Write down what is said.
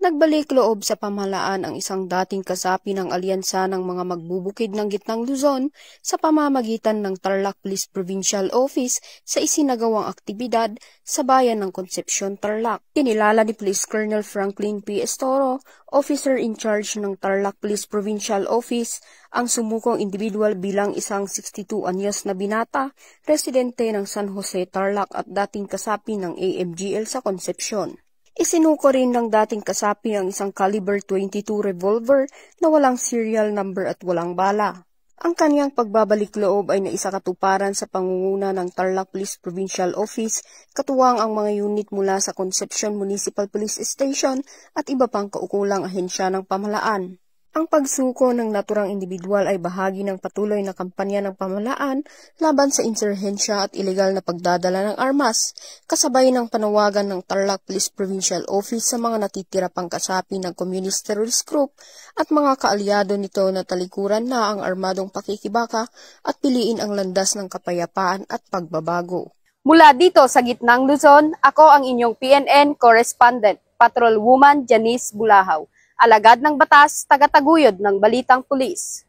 Nagbalik loob sa pamahalaan ang isang dating kasapi ng alyansa ng mga magbubukid ng Gitnang Luzon sa pamamagitan ng Tarlac Police Provincial Office sa isinagawang aktibidad sa bayan ng Concepcion, Tarlac. Kinilala ni Police Colonel Franklin P. Estoro, officer in charge ng Tarlac Police Provincial Office, ang sumukong individual bilang isang 62 anyos na binata, residente ng San Jose, Tarlac at dating kasapi ng AMGL sa Concepcion. Isinuko rin ng dating kasapi ang isang caliber .22 revolver na walang serial number at walang bala. Ang kanyang pagbabalik loob ay naisakatuparan sa pangunguna ng Tarlac Police Provincial Office, katuwang ang mga unit mula sa Concepcion Municipal Police Station at iba pang kaukulang ahensya ng pamahalaan. Ang pagsuko ng naturang individual ay bahagi ng patuloy na kampanya ng pamahalaan laban sa insurhensya at ilegal na pagdadala ng armas, kasabay ng panawagan ng Tarlac Police Provincial Office sa mga natitira pang kasapi ng Communist Terrorist Group at mga kaalyado nito na talikuran na ang armadong pakikibaka at piliin ang landas ng kapayapaan at pagbabago. Mula dito sa Gitnang Luzon, ako ang inyong PNN correspondent, Patrolwoman Janice Bulahaw. Alagad ng batas, tagataguyod ng Balitang Pulis.